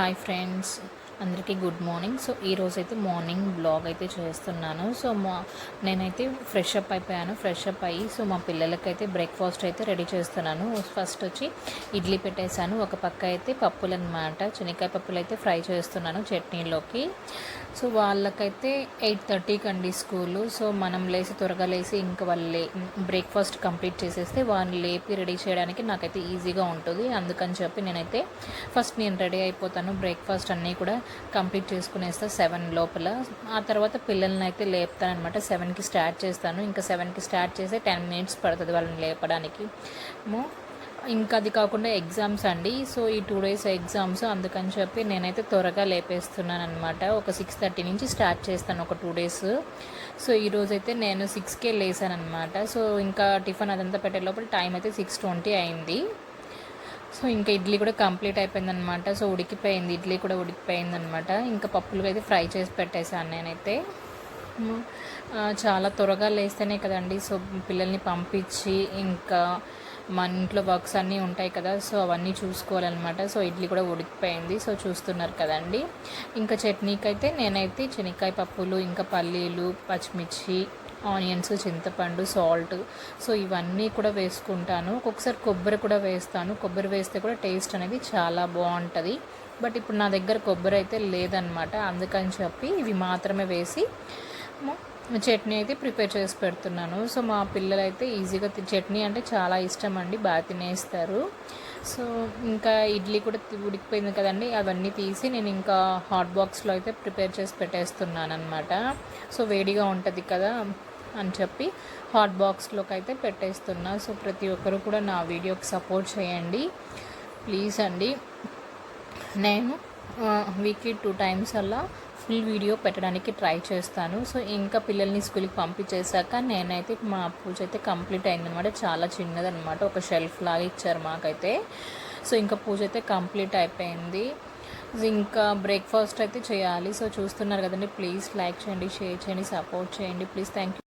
Hi friends, అందరికీ good morning. So ఈరోజైతే morning blog అయితే చేస్తున్నాను. సో నేనైతే ఫ్రెష్ అప్ అయిపోయాను. ఫ్రెష్ అప్ అయ్యి సో మా పిల్లలకైతే బ్రేక్ఫాస్ట్ అయితే రెడీ చేస్తున్నాను. ఫస్ట్ వచ్చి ఇడ్లీ పెట్టేశాను. ఒక పక్క అయితే పప్పులు అనమాట, శనక్కాయ పప్పులు అయితే ఫ్రై చేస్తున్నాను చట్నీలోకి. సో వాళ్ళకైతే 8:30కి అండి స్కూలు. సో మనం త్వరగా లేసి ఇంకా వాళ్ళు బ్రేక్ఫాస్ట్ కంప్లీట్ చేసేస్తే వాళ్ళని లేపి రెడీ చేయడానికి నాకైతే ఈజీగా ఉంటుంది. అందుకని చెప్పి నేనైతే ఫస్ట్ నేను రెడీ అయిపోతాను. బ్రేక్ఫాస్ట్ అన్నీ కూడా కంప్లీట్ చేసుకునేస్తా 7 లోపల. ఆ తర్వాత పిల్లల్ని అయితే లేపుతాను అనమాట. 7కి స్టార్ట్ చేస్తాను. ఇంకా 7కి స్టార్ట్ చేస్తే 10 మినిట్స్ పడుతుంది వాళ్ళని లేపడానికి. ఇంకా అది కాకుండా ఎగ్జామ్స్ అండి. సో ఈ 2 డేస్ ఎగ్జామ్స్, అందుకని చెప్పి నేనైతే త్వరగా లేపేస్తున్నాను అనమాట. ఒక 6:30 నుంచి స్టార్ట్ చేస్తాను ఒక 2 డేస్. సో ఈరోజైతే నేను 6కే లేసాను అనమాట. సో ఇంకా టిఫిన్ అదంతా పెట్టే లోపల టైం అయితే 6:20 అయింది. సో ఇంకా ఇడ్లీ కూడా కంప్లీట్ అయిపోయిందనమాట. సో ఉడికిపోయింది, ఇడ్లీ కూడా ఉడికిపోయిందనమాట. ఇంకా పప్పులు అయితే ఫ్రై చేసి పెట్టేశాను నేనైతే. చాలా త్వరగా లేస్తేనే కదండి సో పిల్లల్ని పంపించి ఇంకా మన ఇంట్లో వర్క్స్ అన్నీ ఉంటాయి కదా, సో అవన్నీ చూసుకోవాలన్నమాట. సో ఇడ్లీ కూడా ఉడికిపోయింది. సో చూస్తున్నారు కదండి. ఇంకా చట్నీకి అయితే నేనైతే శనక్కాయ పప్పులు, ఇంకా పల్లీలు, పచ్చిమిర్చి, ఆనియన్స్, చింతపండు, సాల్ట్, సో ఇవన్నీ కూడా వేసుకుంటాను. ఒక్కొక్కసారి కొబ్బరి కూడా వేస్తాను. కొబ్బరి వేస్తే కూడా టేస్ట్ అనేది చాలా బాగుంటుంది. బట్ ఇప్పుడు నా దగ్గర కొబ్బరి అయితే లేదనమాట. అందుకని చెప్పి ఇవి మాత్రమే వేసి చట్నీ అయితే ప్రిపేర్ చేసి పెడుతున్నాను. సో మా పిల్లలు అయితే ఈజీగా చట్నీ అంటే చాలా ఇష్టం అండి, బాగా తినేస్తారు. సో ఇంకా ఇడ్లీ కూడా ఉడికిపోయింది కదండి, అవన్నీ తీసి నేను ఇంకా హాట్ బాక్స్లో అయితే ప్రిపేర్ చేసి పెట్టేస్తున్నాను అనమాట. సో వేడిగా ఉంటుంది కదా అని చెప్పి హాట్ బాక్స్లోకి అయితే పెట్టేస్తున్నా. సో ప్రతి ఒక్కరు కూడా నా వీడియోకి సపోర్ట్ చేయండి ప్లీజ్ అండి. నేను వీక్లీ 2 టైమ్స్ అలా ఫుల్ వీడియో పెట్టడానికి ట్రై చేస్తాను. సో ఇంకా పిల్లల్ని స్కూల్కి పంపించేశాక నేనైతే మా పూజ అయితే కంప్లీట్ అయిందనమాట. చాలా చిన్నదనమాట, ఒక షెల్ఫ్ లాగా ఇచ్చారు మాకైతే. సో ఇంకా పూజ అయితే కంప్లీట్ అయిపోయింది. ఇంకా బ్రేక్ఫాస్ట్ అయితే చేయాలి. సో చూస్తున్నారు కదండి, ప్లీజ్ లైక్ చేయండి, షేర్ చేయండి, సపోర్ట్ చేయండి ప్లీజ్. Thank you.